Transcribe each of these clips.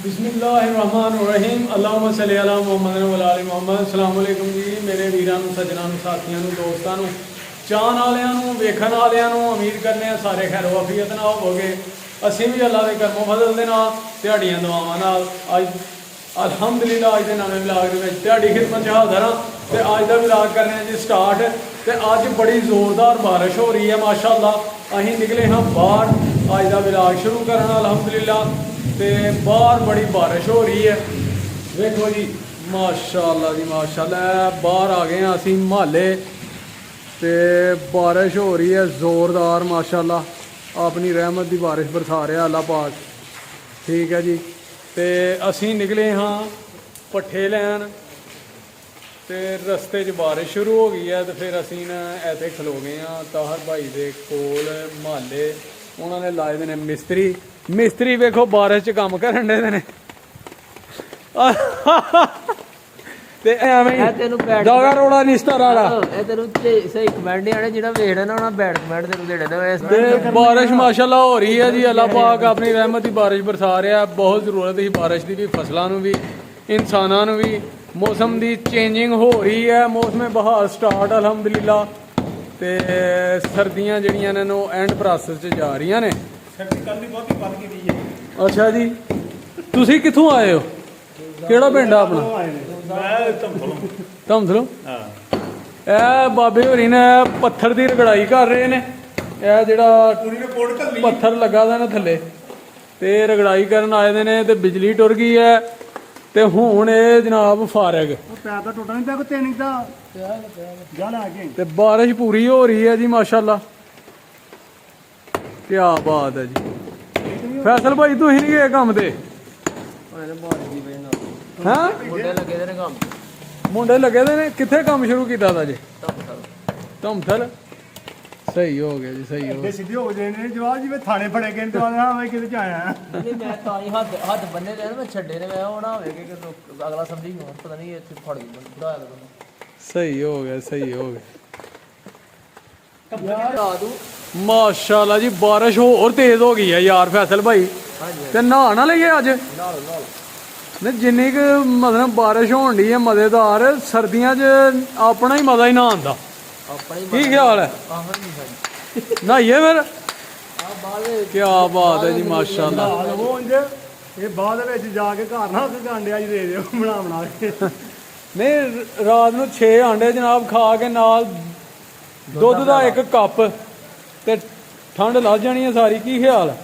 बिस्मिल्लाहिर्रहमानिर्रहीम अल्लाहुम्मा सल्ली अला मुहम्मद व आले मुहम्मद। अस्सलाम वालेकुम जी मेरे वीरां नूं सज्जनां नूं साथियां नूं दोस्तां नूं चाहण वालियां नूं वेखण वालियां नूं उम्मीद करने आ सारे खैर वाफियत नाल होवोगे। असीं भी अल्लाह दे करमो फजल दे नाल तुहाड़ियां दुआवां नाल अज अलहमदुलिल्लाह अज दे नवें विलाग दे विच तुहाडी खिदमत च हाज़र हां ते अज दा विलाग करने जी स्टार्ट। ते अज बड़ी ज़ोरदार बारिश हो रही है माशाअल्लाह। असीं निकले हाँ बाहर अज दा विलाग शुरू करना अलहमदुलिल्लाह। ते बाहर बड़ी बारिश हो रही है देखो जी माशाअल्लाह जी माशाअल्लाह। बाहर आ गए हैं असीं म्हाले ते बारिश हो रही है ज़ोरदार माशाअल्लाह। अपनी रहमत की बारिश बरसा रहा अल्लाह पाक। ठीक है जी ते असीं निकले हाँ पट्ठे लैन ते रस्ते च बारिश शुरू हो गई है। तो फिर असीं ना इत्थे खलो गए हाँ ताहर भाई दे कोल म्हाले। उन्होंने लाए दे ने मिस्त्री वेखो बारिश च काम करन दे ने ते एवें दागा रोड़ा निस्ता राड़ा ए तेनू सही कमेंट नहीं आने जिहड़ा वेखदा ना उन्हां बैड कमेंट तेनू देने ने। ते बारिश माशाअल्लाह हो रही है जी। अल्लाह पाक अपनी रहमत की बारिश बरसा रहा है। बहुत जरूरत ही बारिश की भी फसलों नूं भी इंसानां नूं भी। मौसम की चेंजिंग हो रही है मौसम बहार स्टार्ट अलहमदुलिल्लाह। ते सर्दियां जिहड़ियां ने एंड प्रोसेस च जा रही ने। अच्छा जी तुसी कित्थों आए हो केड़ा पिंड अपना धमसलों। ए बाबे होरी ने पत्थर की रगड़ाई कर रहे ने। ए जिहड़ा पत्थर लगा दा ना थल्ले ते रगड़ाई करन आए दे ने ते बिजली टुर गई है ते हुण ए जनाब फारग ते बारिश पूरी हो रही है जी माशाअल्लाह। क्या बात है जी। फैसल भाई तुसीं नहीं गए कम ते हैं मुंडे लगे दे ने कित्थे कम शुरू किया था जी धमथल। सही हो गया जी सही हो गया। सीधी हो जाने जवाब जी थाने फड़े गए तो हां मैं किते च आया नहीं मैं ताई हाथ बन्ने दे मैं छड्डे ने मैं होना होवे कि अगला समझी पता नहीं इत्थे फड़ गई बुढ़ाया लगा। सही हो गया सही हो गया यार माशाल्लाह जी। बारिश और तेज हो गई है यार फैसल भाई। ते नहा ना लगे अज नहीं जिन्नी क मतलब बारिश होन डी है मजेदार सर्दियां च अपना ही मजा ही नहान दा। की ख्याल है न्हाइए फिर क्या बात है जी माशाल्लाह। ये बाद विच जाके घर ना अंडे जी दे दियो बना के। नहीं रात नूं 6 अंडे जनाब खा के नाल दुध दा एक कप ते ठंड लग जानी है सारी। की ख्याल है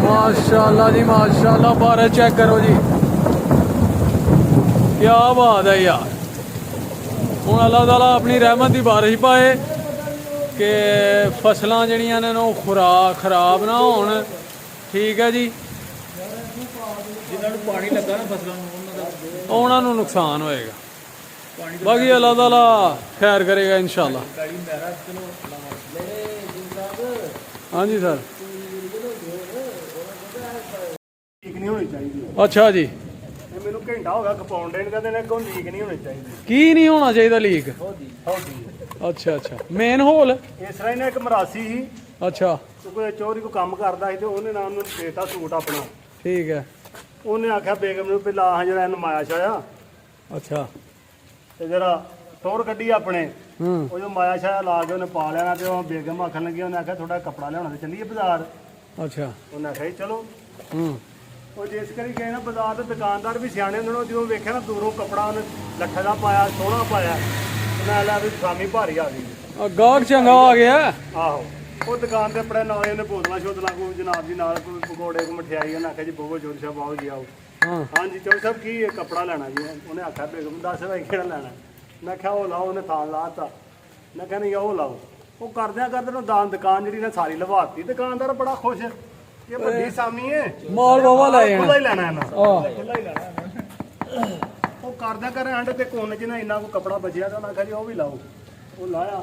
माशाल्लाह जी माशाल्लाह। बारिश चेक करो जी क्या बात है यार। हुण अल्लाह ताला अपनी रहमत की बारिश पाए कि फसलां जिहड़ियां ने खुराक खराब ना होण। ठीक है जी जिन्हां नूं पानी लगा ना फसलां नूं उन्हां नूं नुकसान होएगा। बाकी अल्लाह ताला खैर करेगा इंशाल्लाह। हाँ जी सर लीक नहीं होनी चाहिए। अच्छा जी मैनू घंटा हो गया कंपाउंड कहते ने कोई लीक नहीं होनी चाहिए। की नहीं होना चाहिए लीक। अच्छा अच्छा मेन होल इस तरह ने एक मरासी ही अच्छा कोई चोरी को काम करता है तो उन्हें नाम देता सूट अपना। ठीक है उन्हें आख्या बेगम ने भी ला जरा माया छाया अच्छा ते जरा टोर कड्डी अपने वो जो माया छाया ला के उन्हें पा लेना तो बेगम आखन लगी उन्हें आख्या थोड़ा कपड़ा लिया तो चलिए बाजार। अच्छा उन्हें आख्या जी चलो वो जिस करी गए ना बाजार के दुकानदार भी सियाने उन्होंने जो वेख्या ना दूरों कपड़ा उन्हें लट्ठे का पाया सोहना पाया उन्हें ला भी स्वामी भारी आ गई गाहक चंगा आ गया। आहो वो दुकान के अपने नाले उन्हें बोतल शोतल को जनाब जी नाल कोई पकौड़े को मठियाई उन्हें आख्या जी बहु चौधरी साहब आओ जी आओ। हाँ जी चौधरी साहब की कपड़ा लेना जी। उन्हें आख्या बेगम दस भाई केड़ा लेना। मैं क्या वो लाओ उन्हें थान लाता। मैं क्या नहीं वो लाओ वो करद्या करदे दुकान जी ने सारी लवाती। दुकानदार बड़ा खुश है ये बड़ी सामी है माल बाबा खुला ही लेना है ना खुला ही लेना है। वो करद्या कर एंड ते कोने च ना इन्ना को कपड़ा बचिया तो मैं जी वो भी लाओ वो लाया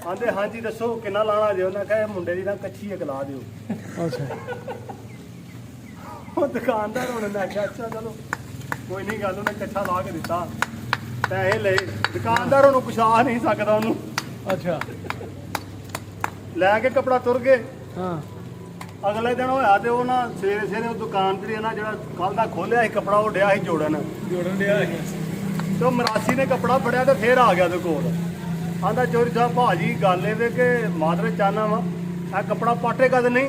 आंदे हाँ जी दसो किन्ना लाना जे उन्हें कहा मुंडे की ना कच्छी एक ला दियो। अच्छा वो दुकानदार होने मैं आख्या अच्छा चलो कोई नहीं गल उन्हें कच्छा ला के दिता पैसे ले दुकानदार उन्होंने कुछ आ नहीं सकता उन्होंने। अच्छा लैके कपड़ा तुर गए ਹਾਂ ਅਗਲੇ ਦਿਨ ਹੋਇਆ ਤੇ ਉਹ ਨਾ ਸਵੇਰੇ ਸਵੇਰੇ ਉਹ ਦੁਕਾਨ ਤੇ ਨਾ ਜਿਹੜਾ ਕੱਲ ਦਾ ਖੋਲਿਆ ਸੀ ਕੱਪੜਾ ਉਹ ਡਿਆ ਸੀ ਜੋੜਨ ਡਿਆ ਤੇ ਉਹ ਮਰਾਸੀ ਨੇ ਕੱਪੜਾ ਫੜਿਆ ਤੇ ਫੇਰ ਆ ਗਿਆ ਉਹਦੇ ਕੋਲ ਆਂਦਾ ਚੋਰੀ ਸਾਹਿਬ ਭਾਜੀ ਗੱਲ ਇਹ ਵੇ ਕਿ ਮਾਦਰੇ ਚਾਹਨਾ ਵਾ ਆ ਕੱਪੜਾ ਪਾਟੇਗਾ ਤੇ ਨਹੀਂ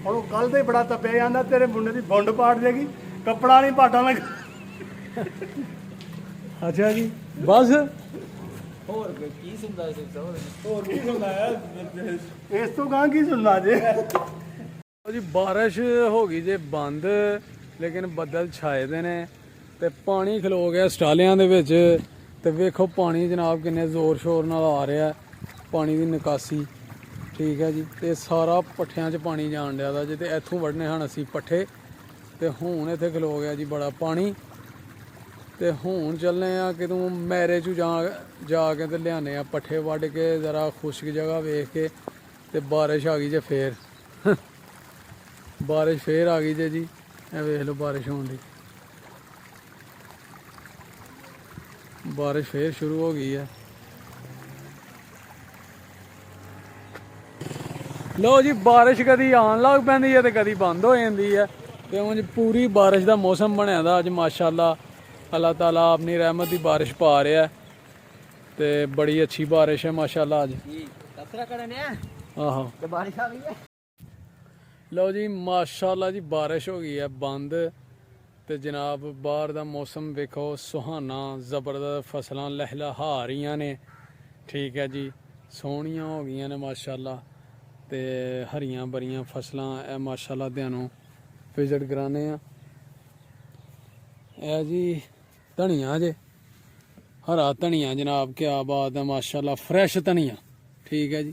ਹੁਣ ਉਹ ਕੱਲ ਦੇ ਬੜਾ ਤਪਿਆ ਜਾਂਦਾ ਤੇਰੇ ਮੁੰਡੇ ਦੀ ਬੁੰਡ ਪਾਟ ਦੇਗੀ ਕੱਪੜਾ ਨਹੀਂ ਪਾਟਾਂ ਲੱਗ ਅੱਛਾ ਜੀ ਬਸ ਹੋਰ ਕੀ ਸੁਣਦਾ ਇਸ ਸਭ ਹੋਰ ਕੀ ਸੁਣਾਇਆ ਇਸ ਤੋਂ ਗਾਂ ਕੀ ਸੁਣਨਾ ਜੇ ਜੀ ਬਾਰਿਸ਼ ਹੋ ਗਈ ਜੇ ਬੰਦ ਲੇਕਿਨ ਬੱਦਲ ਛਾਏ ਦੇ ਨੇ ਤੇ ਪਾਣੀ ਖਲੋ ਗਿਆ ਸਟਾਲਿਆਂ ਦੇ ਵਿੱਚ ਤੇ ਵੇਖੋ ਪਾਣੀ ਜਨਾਬ ਕਿੰਨੇ ਜ਼ੋਰ ਸ਼ੋਰ ਨਾਲ ਆ ਰਿਹਾ ਪਾਣੀ ਦੀ ਨਿਕਾਸੀ ਠੀਕ ਹੈ ਜੀ ਤੇ ਸਾਰਾ ਪੱਠਿਆਂ 'ਚ ਪਾਣੀ ਜਾਣ ਡਿਆ ਦਾ ਜੇ ਤੇ ਇੱਥੋਂ ਵੜਨੇ ਹਨ ਅਸੀਂ ਪੱਠੇ ਤੇ ਹੁਣ ਇੱਥੇ ਖਲੋ ਗਿਆ ਜੀ ਬੜਾ ਪਾਣੀ ਤੇ ਹੁਣ ਚੱਲਨੇ ਆ ਕਿਤੋਂ ਮੈਰੇ 'ਚ ਜਾ ਕੇ ਤੇ ਲਿਆਨੇ ਆ ਪੱਠੇ ਵੱਢ ਕੇ ਜ਼ਰਾ ਖੁਸ਼ਕ ਜਗ੍ਹਾ ਵੇਖ ਕੇ ਤੇ ਬਾਰਿਸ਼ ਆ ਗਈ ਜੇ ਫੇਰ ਬਾਰਿਸ਼ ਫੇਰ ਆ ਗਈ ਜੇ ਜੀ ਇਹ ਵੇਖ ਲਓ ਬਾਰਿਸ਼ ਹੋਣ ਦੀ ਬਾਰਿਸ਼ ਫੇਰ ਸ਼ੁਰੂ ਹੋ ਗਈ ਹੈ ਲਓ ਜੀ ਬਾਰਿਸ਼ ਕਦੀ ਆਉਣ ਲੱਗ ਪੈਂਦੀ ਹੈ ਤੇ ਕਦੀ ਬੰਦ ਹੋ ਜਾਂਦੀ ਹੈ ਤੇ ਉਂਝ ਪੂਰੀ ਬਾਰਿਸ਼ ਦਾ ਮੌਸਮ ਬਣਿਆ ਦਾ ਅੱਜ ਮਾਸ਼ਾਅੱਲਾ ਅੱਲਾਹ ਤਾਲਾ ਆਪਣੀ ਰਹਿਮਤ ਦੀ ਬਾਰਿਸ਼ ਪਾ ਰਿਹਾ ਤੇ ਬੜੀ ਅੱਛੀ ਬਾਰਿਸ਼ ਹੈ ਮਾਸ਼ਾਅੱਲਾ ਅੱਜ ਕਸਰਾ ਕਰਨੇ ਆ ਆਹੋ ਤੇ ਬਾਰਿਸ਼ ਆ ਗਈ ਹੈ ਲਓ ਜੀ ਮਾਸ਼ਾਅੱਲਾ ਜੀ ਬਾਰਿਸ਼ ਹੋ ਗਈ ਹੈ ਬੰਦ ਤੇ ਜਨਾਬ ਬਾਹਰ ਦਾ ਮੌਸਮ ਵੇਖੋ ਸੁਹਾਨਾ ਜ਼ਬਰਦਸਤ ਫਸਲਾਂ ਲਹਿਲਹਾ ਰਹੀਆਂ ਨੇ ਠੀਕ ਹੈ ਜੀ ਸੋਹਣੀਆਂ ਹੋ ਗਈਆਂ ਨੇ ਮਾਸ਼ਾਅੱਲਾ ਤੇ ਹਰੀਆਂ ਭਰੀਆਂ ਫਸਲਾਂ ਇਹ ਮਾਸ਼ਾਅੱਲਾ ਤੁਹਾਨੂੰ ਵਿਜ਼ਿਟ ਕਰਾਣੇ ਆ ਇਹ ਜੀ ਧਨੀਆ ਜੇ ਹਰਾ ਧਨੀਆ ਜਨਾਬ ਕਿਆ ਬਾਤ ਹੈ ਮਾਸ਼ਾਅੱਲਾ ਫਰੈਸ਼ ਧਨੀਆ ਠੀਕ ਹੈ ਜੀ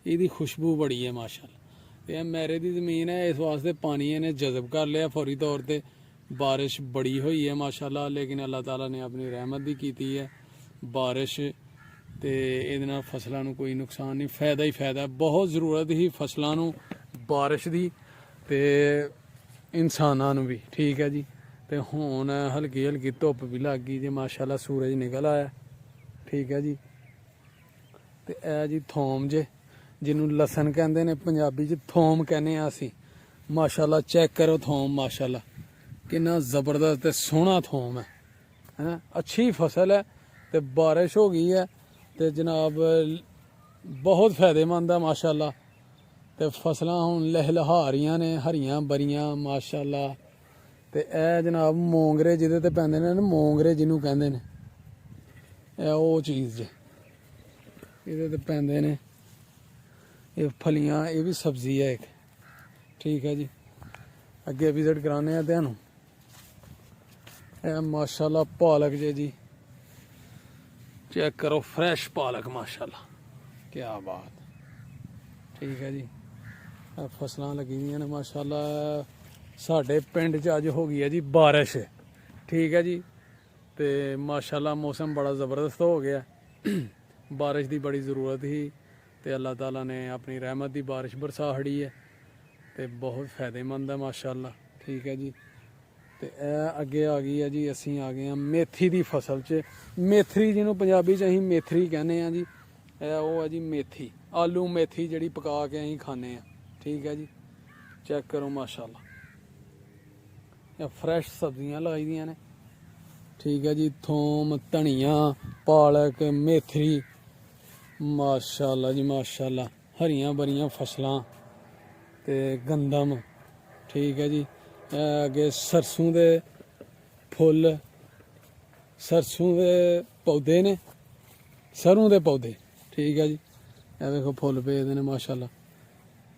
ਇਹਦੀ ਖੁਸ਼ਬੂ ਬੜੀ ਹੈ ਮਾਸ਼ਾਅੱਲਾ ਤੇ ਇਹ ਮੇਰੇ ਦੀ ਜ਼ਮੀਨ ਹੈ ਇਸ ਵਾਸਤੇ ਪਾਣੀ ਇਹਨੇ ਜਜ਼ਬ ਕਰ ਲਿਆ ਫੌਰੀ ਤੌਰ ਤੇ ਬਾਰਿਸ਼ ਬੜੀ ਹੋਈ ਹੈ ਮਾਸ਼ਾਅੱਲਾ ਲੇਕਿਨ ਅੱਲਾਹ ਤਾਲਾ ਨੇ ਆਪਣੀ ਰਹਿਮਤ ਦੀ ਕੀਤੀ ਹੈ ਬਾਰਿਸ਼ ਤੇ ਇਹਦੇ ਨਾਲ ਫਸਲਾਂ ਨੂੰ ਕੋਈ ਨੁਕਸਾਨ ਨਹੀਂ ਫਾਇਦਾ ਹੀ ਫਾਇਦਾ ਬਹੁਤ ਜ਼ਰੂਰਤ ਹੀ ਫਸਲਾਂ ਨੂੰ ਬਾਰਿਸ਼ ਦੀ ਤੇ ਇਨਸਾਨਾਂ ਨੂੰ ਵੀ ਠੀਕ ਹੈ ਜੀ ਤੇ ਹੁਣ ਹਲਕੀ ਹਲਕੀ ਧੁੱਪ ਵੀ ਲੱਗ ਗਈ ਜੇ ਮਾਸ਼ਾਅੱਲਾ ਸੂਰਜ ਨਿਕਲ ਆਇਆ ਠੀਕ ਹੈ ਜੀ ਤੇ ਇਹ ਜੀ ਥੋਮ ਜੇ ਜਿਹਨੂੰ ਲਸਣ ਕਹਿੰਦੇ ਨੇ ਪੰਜਾਬੀ 'ਚ ਥੋਮ ਕਹਿੰਦੇ ਆ ਅਸੀਂ ਮਾਸ਼ਾਅੱਲਾ ਚੈੱਕ ਕਰੋ ਥੋਮ ਮਾਸ਼ਾਅੱਲਾ ਕਿੰਨਾ ਜ਼ਬਰਦਸਤ ਤੇ ਸੋਹਣਾ ਥੋਮ ਹੈ ਅੱਛੀ ਫਸਲ ਹੈ ਤੇ ਬਾਰਿਸ਼ ਹੋ ਗਈ ਹੈ ਤੇ ਜਨਾਬ ਬਹੁਤ ਫਾਇਦੇਮੰਦ ਹੈ ਮਾਸ਼ਾਅੱਲਾ ਤੇ ਫਸਲਾਂ ਹੁਣ ਲਹਿਲਹਾ ਰਹੀਆਂ ਨੇ ਹਰੀਆਂ ਬਰੀਆਂ ਮਾਸ਼ਾਅੱਲਾ ਤੇ ਇਹ ਜਨਾਬ ਮੋਂਗਰੇ ਜਿਹਦੇ ਤੇ ਪੈਂਦੇ ਨੇ ਨਾ ਮੋਂਗਰੇ ਜਿਹਨੂੰ ਕਹਿੰਦੇ ਨੇ ਇਹ ਉਹ ਚੀਜ਼ ਜੇ ਇਹਦੇ ਤੇ ਪੈਂਦੇ ਨੇ ਇਹ ਫਲੀਆਂ ਇਹ ਵੀ ਸਬਜ਼ੀ ਹੈ ਇੱਕ ਠੀਕ ਹੈ ਜੀ ਅੱਗੇ ਵਿਜ਼ਿਟ ਕਰਾਣੇ ਆ ਤੁਹਾਨੂੰ ਇਹ ਮਾਸ਼ਾਅੱਲਾ ਪਾਲਕ ਜੀ ਚੈੱਕ ਕਰੋ ਫਰੈਸ਼ ਪਾਲਕ ਮਾਸ਼ਾਅੱਲਾ ਕੀ ਬਾਤ ਠੀਕ ਹੈ ਜੀ ਇਹ ਫਸਲਾਂ ਲੱਗੀ ਦੀਆਂ ਨੇ ਮਾਸ਼ਾਅੱਲਾ ਸਾਡੇ ਪਿੰਡ 'ਚ ਅੱਜ ਹੋ ਗਈ ਹੈ ਜੀ ਬਾਰਿਸ਼ ਠੀਕ ਹੈ ਜੀ ਤੇ ਮਾਸ਼ਾਅੱਲਾ ਮੌਸਮ ਬੜਾ ਜ਼ਬਰਦਸਤ ਹੋ ਗਿਆ ਬਾਰਿਸ਼ ਦੀ ਬੜੀ ਜ਼ਰੂਰਤ ਸੀ ਤੇ ਅੱਲਾਹ ਤਾਲਾ ਨੇ ਆਪਣੀ ਰਹਿਮਤ ਦੀ ਬਾਰਿਸ਼ ਬਰਸਾ ਹੜੀ ਹੈ ਤੇ ਬਹੁਤ ਫਾਇਦੇਮੰਦ ਹੈ ਮਾਸ਼ਾਅੱਲਾ ਠੀਕ ਹੈ ਜੀ ਤੇ ਇਹ ਅੱਗੇ ਆ ਗਈ ਹੈ ਜੀ ਅਸੀਂ ਆ ਗਏ ਹਾਂ ਮੇਥੀ ਦੀ ਫਸਲ 'ਚ ਮੇਥਰੀ ਜਿਹਨੂੰ ਪੰਜਾਬੀ 'ਚ ਅਸੀਂ ਮੇਥਰੀ ਕਹਿੰਦੇ ਆ ਜੀ ਇਹ ਉਹ ਹੈ ਜੀ ਮੇਥੀ ਆਲੂ ਮੇਥੀ ਜਿਹੜੀ ਪਕਾ ਕੇ ਅਸੀਂ ਖਾਂਦੇ ਆ ਠੀਕ ਹੈ ਜੀ ਚੈੱਕ ਕਰੋ ਮਾਸ਼ਾਅੱਲਾ ਇਹ ਫਰੈਸ਼ ਸਬਜ਼ੀਆਂ ਲਾਈ ਦੀਆਂ ਨੇ ਠੀਕ ਹੈ ਜੀ ਥੋਮ ਧਨੀਆ ਪਾਲਕ ਮੇਥਰੀ ਮਾਸ਼ਾਅੱਲਾ ਜੀ ਮਾਸ਼ਾਅੱਲਾ ਹਰੀਆਂ ਭਰੀਆਂ ਫਸਲਾਂ ਤੇ ਗੰਦਮ ਠੀਕ ਹੈ ਜੀ ਅੱਗੇ ਸਰਸੋਂ ਦੇ ਫੁੱਲ ਸਰਸੋਂ ਦੇ ਪੌਦੇ ਨੇ ਸਰੋਂ ਦੇ ਪੌਦੇ ਠੀਕ ਹੈ ਜੀ ਇਹ ਵੇਖੋ ਫੁੱਲ ਪਏ ਨੇ ਮਾਸ਼ਾਅੱਲਾ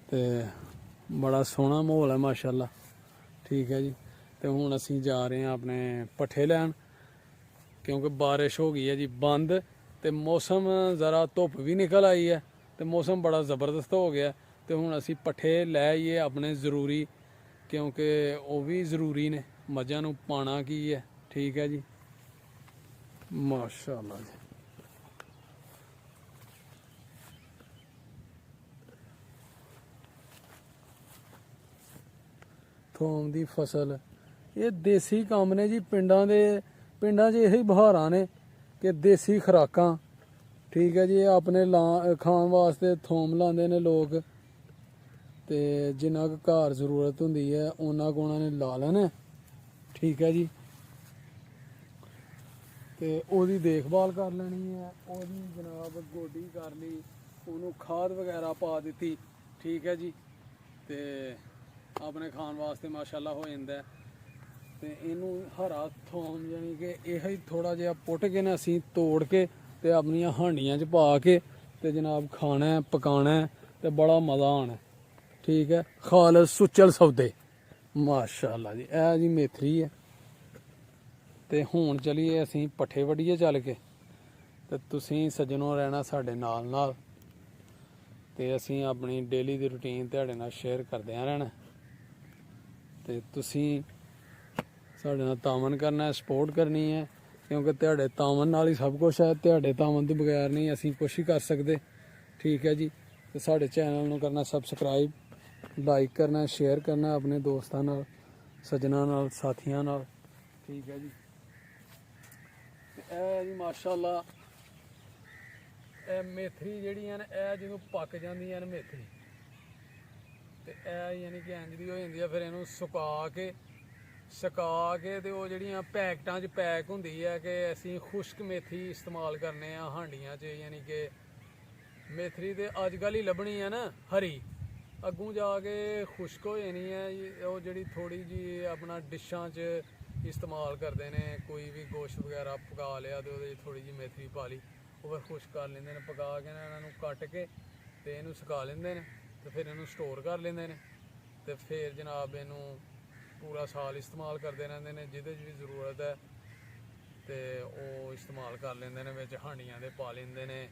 ਤੇ ਬੜਾ ਸੋਹਣਾ ਮਾਹੌਲ ਹੈ ਮਾਸ਼ਾਅੱਲਾ ਠੀਕ ਹੈ ਜੀ ਤੇ ਹੁਣ ਅਸੀਂ ਜਾ ਰਹੇ ਹਾਂ ਆਪਣੇ ਪੱਠੇ ਲੈਣ ਕਿਉਂਕਿ ਬਾਰਿਸ਼ ਹੋ ਗਈ ਹੈ ਜੀ ਬੰਦ ਤੇ ਮੌਸਮ ਜ਼ਰਾ ਧੁੱਪ ਵੀ ਨਿਕਲ ਆਈ ਹੈ ਤੇ ਮੌਸਮ ਬੜਾ ਜ਼ਬਰਦਸਤ ਹੋ ਗਿਆ ਤੇ ਹੁਣ ਅਸੀਂ ਪੱਠੇ ਲੈ ਆਈਏ ਆਪਣੇ ਜ਼ਰੂਰੀ ਕਿਉਂਕਿ ਉਹ ਵੀ ਜ਼ਰੂਰੀ ਨੇ ਮੱਝਾਂ ਨੂੰ ਪਾਣਾ ਕੀ ਹੈ ਠੀਕ ਹੈ ਜੀ ਮਾਸ਼ਾਅੱਲਾ ਜੀ ਥੋਮ ਦੀ ਫਸਲ ਇਹ ਦੇਸੀ ਕੰਮ ਨੇ ਜੀ ਪਿੰਡਾਂ 'ਚ ਇਹੀ ਬਹਾਰਾਂ ਨੇ ਕਿ ਦੇਸੀ ਖੁਰਾਕਾਂ ਠੀਕ ਹੈ ਜੀ ਇਹ ਆਪਣੇ ਖਾਣ ਵਾਸਤੇ ਥੋਮ ਲਾਉਂਦੇ ਨੇ ਲੋਕ ਤੇ ਜਿੰਨਾ ਕੁ ਘਰ ਜ਼ਰੂਰਤ ਹੁੰਦੀ ਹੈ ਉਹਨਾਂ ਕੁ ਉਹਨਾਂ ਨੇ ਲਾ ਲੈਣਾ। ਠੀਕ ਹੈ ਜੀ। ਤੇ ਉਹਦੀ ਦੇਖਭਾਲ ਕਰ ਲੈਣੀ ਹੈ, ਉਹਦੀ ਜਨਾਬ ਗੋਡੀ ਕਰ ਲਈ, ਉਹਨੂੰ ਖਾਦ ਵਗੈਰਾ ਪਾ ਦਿੱਤੀ। ਠੀਕ ਹੈ ਜੀ। ਤੇ ਆਪਣੇ ਖਾਣ ਵਾਸਤੇ ਮਾਸ਼ਾਅੱਲਾ ਹੋ ਜਾਂਦਾ। ਤੇ ਇਹਨੂੰ ਹਰਾ ਥੋਮ ਜਾਨੀ ਕਿ ਇਹ ਹੀ ਥੋੜਾ ਜਿਹਾ ਪੁੱਟ ਕੇ ਨਾ ਅਸੀਂ ਤੋੜ ਕੇ ਤੇ ਆਪਣੀਆਂ ਹਾਂਡੀਆਂ 'ਚ ਪਾ ਕੇ ਤੇ ਜਨਾਬ ਖਾਣਾ ਪਕਾਣਾ ਤੇ ਬੜਾ ਮਜ਼ਾ ਆਣਾ। ਠੀਕ ਹੈ। ਖਾਲਸ ਸੁੱਚਲ ਸੌਦੇ ਮਾਸ਼ਾਅੱਲਾ ਜੀ। ਇਹ ਜੀ ਮੇਥਰੀ ਹੈ। ਤੇ ਹੁਣ ਚਲੀਏ ਅਸੀਂ ਪੱਠੇ ਵੱਢੀਏ ਚੱਲ ਕੇ, ਤੇ ਤੁਸੀਂ ਸੱਜਣੋਂ ਰਹਿਣਾ ਸਾਡੇ ਨਾਲ ਨਾਲ, ਤੇ ਅਸੀਂ ਆਪਣੀ ਡੇਲੀ ਦੀ ਰੁਟੀਨ ਤੁਹਾਡੇ ਨਾਲ ਸ਼ੇਅਰ ਕਰਦਿਆਂ ਰਹਿਣਾ। ਤੇ ਤੁਸੀਂ ਸਾਡੇ ਨਾਲ ਤਾਮਨ ਕਰਨਾ, ਸਪੋਰਟ ਕਰਨੀ ਹੈ, ਕਿਉਂਕਿ ਤੁਹਾਡੇ ਤਾਮਨ ਨਾਲ ਹੀ ਸਭ ਕੁਝ ਹੈ। ਤੁਹਾਡੇ ਤਾਮਨ ਤੋਂ ਬਗੈਰ ਨਹੀਂ ਅਸੀਂ ਕੁਛ ਹੀ ਕਰ ਸਕਦੇ। ਠੀਕ ਹੈ ਜੀ। ਤੇ ਸਾਡੇ ਚੈਨਲ ਨੂੰ ਕਰਨਾ ਸਬਸਕ੍ਰਾਈਬ, ਲਾਈਕ ਕਰਨਾ, ਸ਼ੇਅਰ ਕਰਨਾ ਆਪਣੇ ਦੋਸਤਾਂ ਨਾਲ, ਸੱਜਣਾਂ ਨਾਲ, ਸਾਥੀਆਂ ਨਾਲ। ਠੀਕ ਹੈ ਜੀ। ਤੇ ਇਹ ਜੀ ਮਾਸ਼ਾਅੱਲਾ ਇਹ ਮੇਥਰੀ ਜਿਹੜੀਆਂ ਨੇ ਇਹ ਜਦੋਂ ਪੱਕ ਜਾਂਦੀਆਂ ਨੇ ਮੇਥਰੀ, ਤੇ ਇਹ ਯਾਨੀ ਕਿ ਇੰਜ ਦੀ ਹੋ ਜਾਂਦੀ ਆ। ਫਿਰ ਇਹਨੂੰ ਸੁਕਾ ਕੇ ਤੇ ਉਹ ਜਿਹੜੀਆਂ ਪੈਕਟਾਂ 'ਚ ਪੈਕ ਹੁੰਦੀ ਹੈ ਕਿ ਅਸੀਂ ਖੁਸ਼ਕ ਮੇਥੀ ਇਸਤੇਮਾਲ ਕਰਨੇ ਆ ਹਾਂਡੀਆਂ 'ਚ। ਯਾਨੀ ਕਿ ਮੇਥਰੀ ਤੇ ਅੱਜ ਕੱਲ੍ਹ ਹੀ ਲੱਭਣੀ ਹੈ ਨਾ ਹਰੀ, ਅੱਗੋਂ ਜਾ ਕੇ ਖੁਸ਼ਕ ਹੋ ਜਾਣੀ ਹੈ। ਉਹ ਜਿਹੜੀ ਥੋੜੀ ਜੀ ਆਪਣਾ ਡਿਸ਼ਾਂ 'ਚ ਇਸਤੇਮਾਲ ਕਰਦੇ ਨੇ, ਕੋਈ ਵੀ ਗੋਸ਼ਤ ਵਗੈਰਾ ਪਕਾ ਲਿਆ ਤੇ ਉਹਦੇ 'ਚ ਥੋੜੀ ਜੀ ਮੇਥਰੀ ਪਾ ਲਈ, ਉਹ ਫਿਰ ਖੁਸ਼ਕ ਕਰ ਲੈਂਦੇ ਨੇ। ਪਕਾ ਕੇ ਨਾ ਇਹਨਾਂ ਨੂੰ ਕੱਟ ਕੇ ਤੇ ਇਹਨੂੰ ਸੁਕਾ ਲੈਂਦੇ ਨੇ, ਤੇ ਫਿਰ ਇਹਨੂੰ ਸਟੋਰ ਕਰ ਲੈਂਦੇ ਨੇ। ਤੇ ਫਿਰ ਜਨਾਬ ਇਹਨੂੰ ਪੂਰਾ ਸਾਲ ਇਸਤੇਮਾਲ ਕਰਦੇ ਰਹਿੰਦੇ ਨੇ, ਜਿਹਦੇ 'ਚ ਵੀ ਜ਼ਰੂਰਤ ਹੈ ਤੇ ਉਹ ਇਸਤੇਮਾਲ ਕਰ ਲੈਂਦੇ ਨੇ। ਵਿੱਚ ਹਾਂਡੀਆਂ ਦੇ ਪਾ ਲੈਂਦੇ ਨੇ,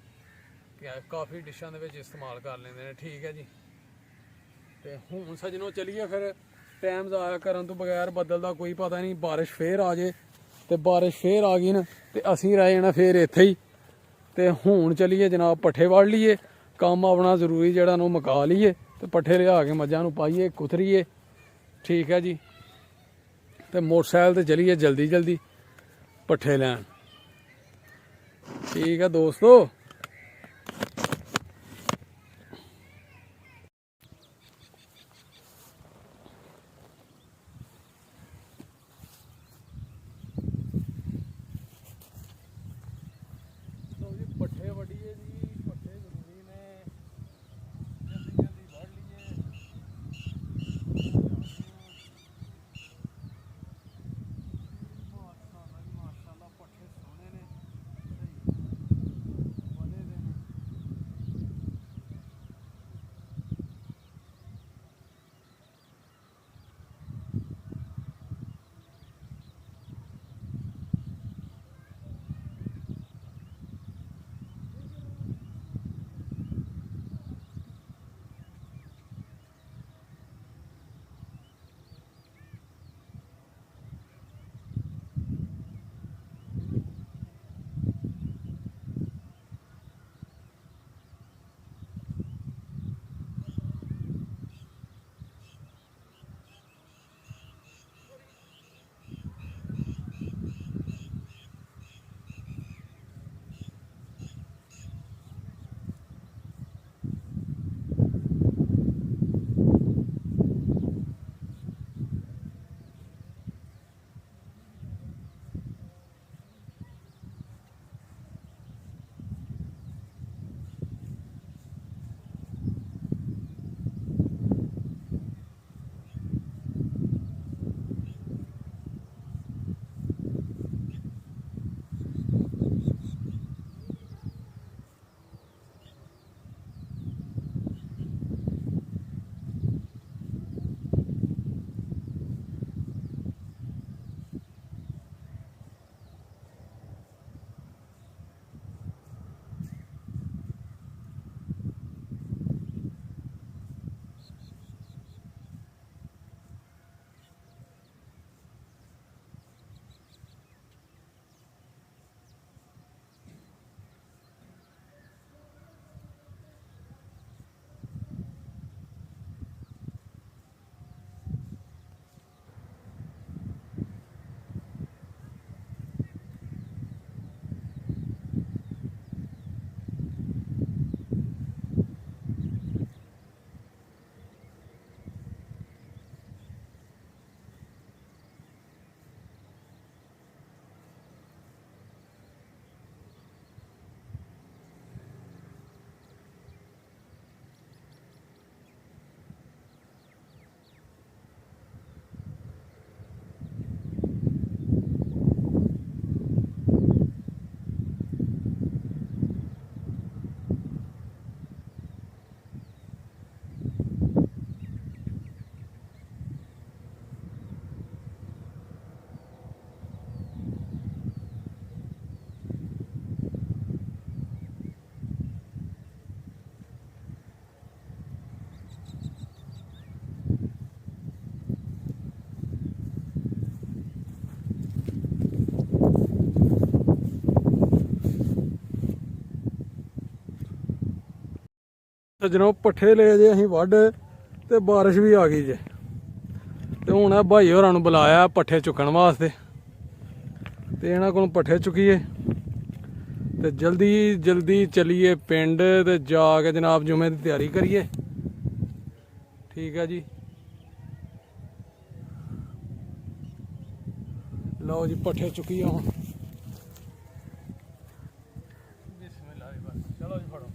ਕਾਫੀ ਡਿਸ਼ਾਂ ਦੇ ਵਿੱਚ ਇਸਤੇਮਾਲ ਕਰ ਲੈਂਦੇ ਨੇ। ਠੀਕ ਹੈ ਜੀ। ਤੇ ਹੁਣ ਸੱਜਣੋਂ ਚਲੀਏ ਫਿਰ, ਟਾਈਮ ਜ਼ਾਇਆ ਕਰਨ ਤੋਂ ਬਗੈਰ, ਬੱਦਲ ਦਾ ਕੋਈ ਪਤਾ ਨਹੀਂ, ਬਾਰਿਸ਼ ਫੇਰ ਆ ਜੇ, ਤੇ ਬਾਰਿਸ਼ ਫੇਰ ਆ ਗਈ ਨਾ ਤੇ ਅਸੀਂ ਰਹਿ ਜਾਣਾ ਫੇਰ ਇੱਥੇ ਹੀ। ਤੇ ਹੁਣ ਚਲੀਏ ਜਨਾਬ ਪੱਠੇ ਵੱਢ ਲਈਏ, ਕੰਮ ਆਪਣਾ ਜ਼ਰੂਰੀ ਜਿਹੜਾ ਨੂੰ ਮੁਕਾ ਲਈਏ, ਤੇ ਪੱਠੇ ਲਿਆ ਕੇ ਮੱਝਾਂ ਨੂੰ ਪਾਈਏ, ਕੁਤਰੀਏ। ਠੀਕ ਹੈ ਜੀ। ਤੇ ਮੋਟਰਸਾਈਕਲ ਤੇ ਚਲੀਏ ਜਲਦੀ ਜਲਦੀ ਪੱਠੇ ਲੈਣ। ਠੀਕ ਹੈ ਦੋਸਤੋ। ਪੱਠੇ ਵੱਢੀਏ ਜੀ, ਪੱਠੇ ਜ਼ਰੂਰੀ ਨੇ, ਜਲਦੀ ਜਲਦੀ ਵੱਢ ਲਈਏ। ਮਾਸ਼ਾਅੱਲਾ ਜੀ ਮਾਸ਼ਾਅੱਲਾ, ਪੱਠੇ ਸੋਹਣੇ ਨੇ। ਸੱਜਣੋ ਪੱਠੇ ਲੈ ਜੇ ਅਸੀਂ ਵੱਢ ਤੇ ਬਾਰਿਸ਼ ਵੀ ਆ ਗਈ ਜੇ ਤੇ ਹੁਣ ਇਹ ਭਾਈ ਹੋਰਾਂ ਨੂੰ ਬੁਲਾਇਆ ਪੱਠੇ ਚੁੱਕਣ ਵਾਸਤੇ ਤੇ ਇਹਨਾਂ ਕੋਲੋਂ ਪੱਠੇ ਚੁੱਕੀਏ ਤੇ ਜਲਦੀ ਜਲਦੀ ਚਲੀਏ ਪਿੰਡ ਤੇ ਜਾ ਕੇ ਜਨਾਬ ਜੁਮੇ ਦੀ ਤਿਆਰੀ ਕਰੀਏ। ਠੀਕ ਹੈ ਜੀ, ਲਓ ਜੀ ਪੱਠੇ ਚੁੱਕੀਏ ਹੁਣ। ਬਿਸਮਿਲ੍ਲਾਹ ਜੀ, ਬਸ ਚਲੋ ਜੀ ਫੜੋ।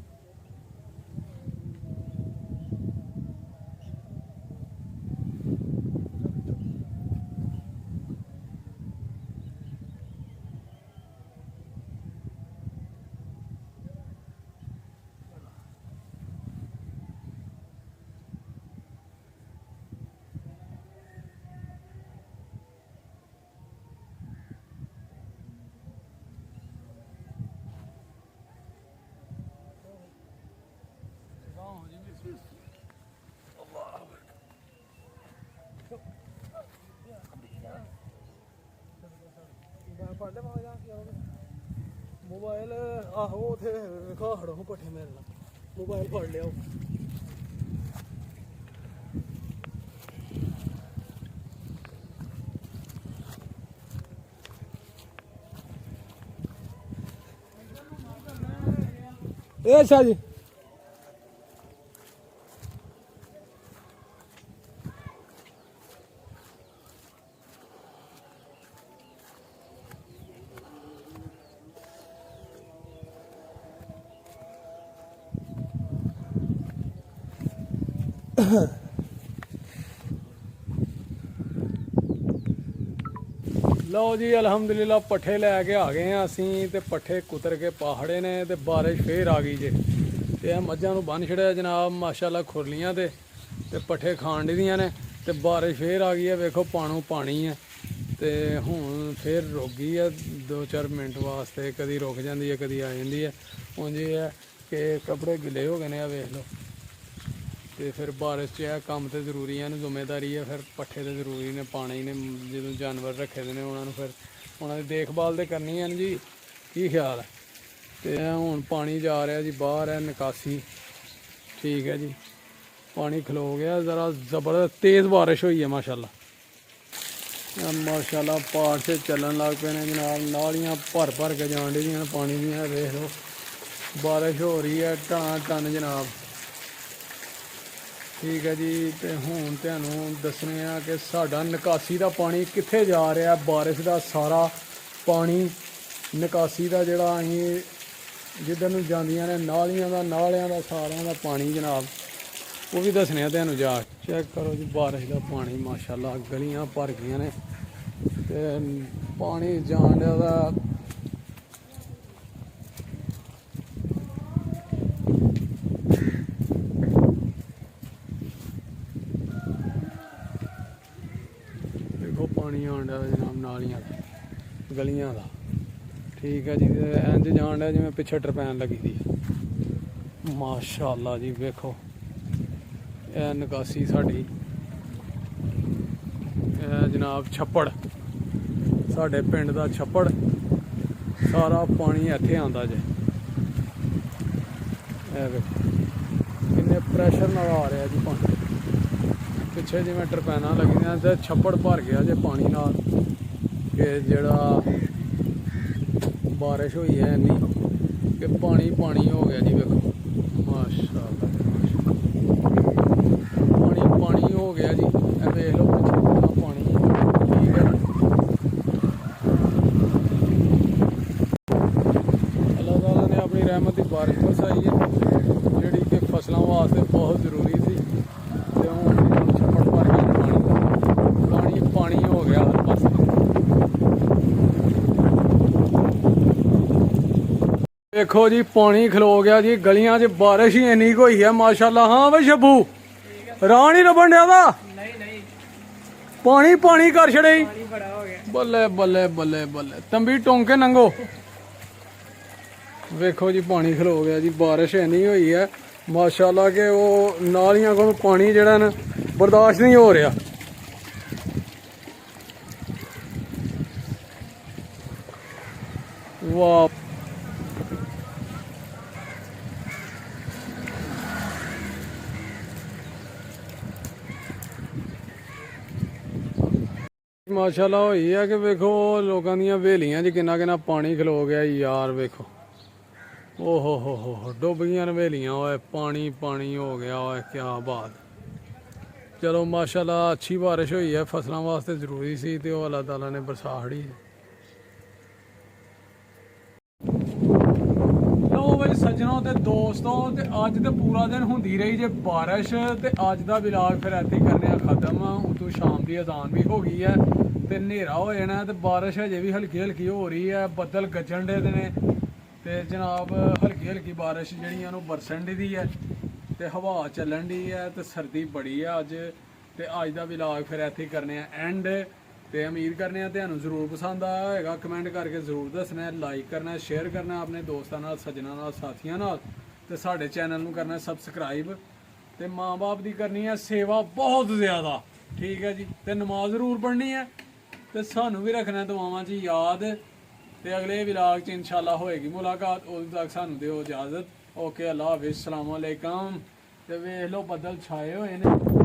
मोबाइल आहो उथे खा खड़ो हूँ पट्ठे मेरे नाल मोबाइल फड़ लिया। अच्छा जी ਲਓ ਜੀ ਅਲਹਮਦੁਲਿਲਾ ਪੱਠੇ ਲੈ ਕੇ ਆ ਗਏ ਆ ਅਸੀਂ ਤੇ ਪੱਠੇ ਕੁਤਰ ਕੇ ਪਾਹੜੇ ਨੇ ਤੇ ਬਾਰਿਸ਼ ਫੇਰ ਆ ਗਈ ਜੇ ਤੇ ਇਹ ਮੱਝਾਂ ਨੂੰ ਬੰਨ ਛੜਿਆ ਜਨਾਬ ਮਾਸ਼ਾਅੱਲਾ ਖੁਰਲੀਆਂ ਤੇ ਪੱਠੇ ਖਾਣ ਦੀਆਂ ਨੇ ਤੇ ਬਾਰਿਸ਼ ਫੇਰ ਆ ਗਈ ਹੈ। ਵੇਖੋ ਪਾਣੀ ਹੈ ਤੇ ਹੁਣ ਫੇਰ ਰੁਕ ਗਈ ਹੈ 2-4 ਮਿੰਟ ਵਾਸਤੇ, ਕਦੀ ਰੁਕ ਜਾਂਦੀ ਹੈ ਕਦੀ ਆ ਜਾਂਦੀ ਹੈ। ਉਂਝ ਇਹ ਹੈ ਕਿ ਕੱਪੜੇ ਗਿੱਲੇ ਹੋ ਗਏ ਨੇ, ਆ ਵੇਖ ਲਓ। ਤੇ ਫਿਰ ਬਾਰਿਸ਼ 'ਚ ਇਹ ਕੰਮ ਤੇ ਜ਼ਰੂਰੀ ਹੈ, ਜ਼ਿੰਮੇਵਾਰੀ ਹੈ। ਫਿਰ ਪੱਠੇ ਤੇ ਜ਼ਰੂਰੀ ਨੇ, ਪਾਣੀ ਨੇ, ਜਦੋਂ ਜਾਨਵਰ ਰੱਖੇ ਦੇ ਨੇ ਉਹਨਾਂ ਨੂੰ ਫਿਰ ਉਹਨਾਂ ਦੀ ਦੇਖਭਾਲ ਤੇ ਕਰਨੀ ਹੈ ਜੀ। ਕੀ ਖਿਆਲ ਹੈ? ਤੇ ਹੁਣ ਪਾਣੀ ਜਾ ਰਿਹਾ ਜੀ ਬਾਹਰ, ਹੈ ਨਿਕਾਸੀ। ਠੀਕ ਹੈ ਜੀ, ਪਾਣੀ ਖਲੋ ਗਿਆ ਜ਼ਰਾ, ਜ਼ਬਰਦਸਤ ਤੇਜ਼ ਬਾਰਿਸ਼ ਹੋਈ ਹੈ ਮਾਸ਼ਾਅੱਲਾ। ਮਾਸ਼ਾਅੱਲਾ ਪਹਾੜ 'ਤੇ ਚੱਲਣ ਲੱਗ ਪਏ ਨੇ ਜਨਾਬ, ਨਾਲੀਆਂ ਭਰ ਕੇ ਜਾਣ ਡੀਆਂ ਪਾਣੀ ਦੀਆਂ। ਵੇਖ ਲਓ ਬਾਰਿਸ਼ ਹੋ ਰਹੀ ਹੈ ਟਨ ਜਨਾਬ। ਠੀਕ ਹੈ ਜੀ, ਤੇ ਹੁਣ ਤੁਹਾਨੂੰ ਦੱਸਣੇ ਆ ਕਿ ਸਾਡਾ ਨਿਕਾਸੀ ਦਾ ਪਾਣੀ ਕਿੱਥੇ ਜਾ ਰਿਹਾ। ਬਾਰਿਸ਼ ਦਾ ਸਾਰਾ ਪਾਣੀ ਨਿਕਾਸੀ ਦਾ ਜਿਹੜਾ ਅਸੀਂ ਜਿੱਧਰ ਨੂੰ ਜਾਂਦੀਆਂ ਨੇ ਨਾਲੀਆਂ ਦਾ ਸਾਰਿਆਂ ਦਾ ਪਾਣੀ ਜਨਾਬ, ਉਹ ਵੀ ਦੱਸਣੇ ਆ ਤੁਹਾਨੂੰ। ਜਾ ਚੈੱਕ ਕਰੋ ਜੀ ਬਾਰਿਸ਼ ਦਾ ਪਾਣੀ ਮਾਸ਼ਾਅੱਲਾ, ਗਲੀਆਂ ਭਰ ਗਈਆਂ ਨੇ ਤੇ ਪਾਣੀ ਜਾਣ ਦਾ ਪਾਣੀ ਆਉਣ ਡਿਆ ਜਨਾਬ ਨਾਲੀਆਂ ਦਾ, ਗਲੀਆਂ ਦਾ। ਠੀਕ ਹੈ ਜੀ, ਇੰਜ ਜਾਣ ਡਿਆ ਜਿਵੇਂ ਪਿੱਛੇ ਟਰਪੈਨ ਲੱਗੀ ਦੀ ਮਾਸ਼ਾਅੱਲਾ ਜੀ। ਵੇਖੋ ਇਹ ਨਿਕਾਸੀ ਸਾਡੀ, ਇਹ ਜਨਾਬ ਛੱਪੜ, ਸਾਡੇ ਪਿੰਡ ਦਾ ਛੱਪੜ, ਸਾਰਾ ਪਾਣੀ ਇੱਥੇ ਆਉਂਦਾ ਜੇ। ਇਹ ਵੇਖੋ ਕਿੰਨੇ ਪ੍ਰੈਸ਼ਰ ਨਾਲ ਆ ਰਿਹਾ ਜੀ ਪਾਣੀ, ਪਿੱਛੇ ਜਿਵੇਂ ਟਰਪੈਨਾਂ ਲੱਗੀਆਂ ਤੇ ਛੱਪੜ ਭਰ ਗਿਆ ਜੇ ਪਾਣੀ ਨਾਲ। ਕਿ ਜਿਹੜਾ ਬਾਰਿਸ਼ ਹੋਈ ਹੈ ਇੰਨੀ ਕਿ ਪਾਣੀ ਹੋ ਗਿਆ ਜੀ। ਵੇਖੋ ਮਾਸ਼ਾਅੱਲਾ, ਪਾਣੀ ਹੋ ਗਿਆ ਜੀ। ਇਹ ਵੇਖ ਲਓ ਪਿੱਛੇ ਕਿੰਨਾ ਪਾਣੀ। ਠੀਕ ਹੈ, ਅੱਲਾਹ ਤਾਲਾ ਨੇ ਆਪਣੀ ਰਹਿਮਤ ਦੀ ਬਾਰਿਸ਼ ਵਰਸਾਈ ਹੈ ਜਿਹੜੀ ਕਿ ਫਸਲਾਂ ਵਾਸਤੇ ਬਹੁਤ ਜ਼ਰੂਰੀ ਸੀ। ਤੇ ਹੁਣ ਛੱਪੜ ਭਰ ਗਿਆ, ਪਾਣੀ ਹੋ ਗਿਆ ਹਰ ਪਾਸੇ। ਦੇਖੋ ਜੀ ਪਾਣੀ ਖਲੋ ਗਿਆ ਜੀ ਗਲੀਆਂ 'ਚ, ਬਾਰਿਸ਼ ਹੀ ਇੰਨੀ ਕੁ ਹੋਈ ਹੈ ਮਾਸ਼ਾਅੱਲਾ। ਹਾਂ ਬਈ ਸ਼ੱਬੂ ਰਾਹ ਨਹੀਂ ਲੱਭਣ ਡਿਆ ਦਾ, ਪਾਣੀ ਕਰ ਛੜੇ। ਬੱਲੇ ਬੱਲੇ ਬੱਲੇ ਬੱਲੇ, ਤੰਬੀ ਟੋਂਕੇ ਨੰਗੋ। ਵੇਖੋ ਜੀ ਪਾਣੀ ਖਲੋ ਗਿਆ ਜੀ, ਬਾਰਿਸ਼ ਇੰਨੀ ਹੋਈ ਹੈ ਮਾਸ਼ਾਅੱਲਾ ਕਿ ਉਹ ਨਾਲੀਆਂ ਕੋਲ ਪਾਣੀ ਜਿਹੜਾ ਨਾ ਬਰਦਾਸ਼ਤ ਨਹੀਂ ਹੋ ਰਿਹਾ। ਵਾਹ ਮਾਸ਼ਾਅੱਲਾ ਹੋਈ ਆ ਕਿ ਵੇਖੋ ਲੋਕਾਂ ਦੀਆਂ ਹਵੇਲੀਆਂ 'ਚ ਕਿੰਨਾ ਕਿੰਨਾ ਪਾਣੀ ਖਲੋ ਗਿਆ ਯਾਰ। ਵੇਖੋ ਓਹ ਹੋ ਡੁੱਬ ਗਈਆਂ ਹਵੇਲੀਆਂ। ਓਏ ਪਾਣੀ ਪਾਣੀ ਹੋ ਗਿਆ। ਓਏ ਕੀ ਬਾਤ। ਚਲੋ ਮਾਸ਼ਾਅੱਲਾ ਅੱਛੀ ਬਾਰਿਸ਼ ਹੋਈ ਹੈ, ਫਸਲਾਂ ਵਾਸਤੇ ਜ਼ਰੂਰੀ ਸੀ ਤੇ ਉਹ ਅੱਲਾਹ ਤਾਲਾ ਨੇ ਬਰਸਾ ਖੜੀ ਹੈ। ਲੋ ਬਈ ਸੱਜਣੋ ਤੇ ਦੋਸਤੋ, ਤੇ ਅੱਜ ਤੇ ਪੂਰਾ ਦਿਨ ਹੁੰਦੀ ਰਹੀ ਜੇ ਬਾਰਿਸ਼, ਤੇ ਅੱਜ ਦਾ ਵਲੌਗ ਫਿਰ ਇੱਥੇ ਹੀ ਕਰਨੇ ਆ ਖਤਮ। ਉਤੋਂ ਸ਼ਾਮ ਦੀ ਅਜ਼ਾਨ ਵੀ ਹੋ ਗਈ ਹੈ ਤੇ ਹਨੇਰਾ ਹੋ ਜਾਣਾ, ਤੇ ਬਾਰਿਸ਼ ਹਜੇ ਵੀ ਹਲਕੀ ਹਲਕੀ ਹੋ ਰਹੀ ਹੈ। ਬੱਦਲ ਗੱਜਣ ਦੇ ਨੇ ਤੇ ਜਨਾਬ ਹਲਕੀ ਹਲਕੀ ਬਾਰਿਸ਼ ਜਿਹੜੀ ਉਹਨੂੰ ਬਰਸਣ ਦੀ ਹੈ ਤੇ ਹਵਾ ਚੱਲਣ ਦੀ ਹੈ ਤੇ ਸਰਦੀ ਬੜੀ ਹੈ ਅੱਜ। ਤੇ ਅੱਜ ਦਾ ਵਲੌਗ ਫਿਰ ਇੱਥੇ ਹੀ ਕਰਨੇ ਆ ਐਂਡ। ਤੇ ਉਮੀਦ ਕਰਨੇ ਆ ਤੁਹਾਨੂੰ ਜ਼ਰੂਰ ਪਸੰਦ ਆਇਆ ਹੋਏਗਾ। ਕਮੈਂਟ ਕਰਕੇ ਜ਼ਰੂਰ ਦੱਸਣਾ, ਲਾਈਕ ਕਰਨਾ, ਸ਼ੇਅਰ ਕਰਨਾ ਆਪਣੇ ਦੋਸਤਾਂ ਨਾਲ, ਸੱਜਣਾਂ ਨਾਲ, ਸਾਥੀਆਂ ਨਾਲ, ਤੇ ਸਾਡੇ ਚੈਨਲ ਨੂੰ ਕਰਨਾ ਸਬਸਕ੍ਰਾਈਬ। ਤੇ ਮਾਂ-ਬਾਪ ਦੀ ਕਰਨੀ ਹੈ ਸੇਵਾ ਬਹੁਤ ਜ਼ਿਆਦਾ, ਠੀਕ ਹੈ ਜੀ। ਤੇ ਨਮਾਜ਼ ਜ਼ਰੂਰ ਪੜ੍ਹਨੀ ਹੈ ਤੇ ਸਾਨੂੰ ਵੀ ਰੱਖਣਾ ਦੁਆਵਾਂ 'ਚ ਯਾਦ। ਤੇ ਅਗਲੇ ਵਲੌਗ 'ਚ ਇਨਸ਼ਾਅੱਲਾ ਹੋਏਗੀ ਮੁਲਾਕਾਤ। ਉਦੋਂ ਤੱਕ ਸਾਨੂੰ ਦਿਓ ਇਜਾਜ਼ਤ। ਓਕੇ, ਅੱਲਾ ਹਾਫਿਜ਼, ਸਲਾਮ ਅਲੈਕਮ। ਤੇ ਵੇਖ ਲਓ ਬੱਦਲ ਛਾਏ ਹੋਏ ਨੇ।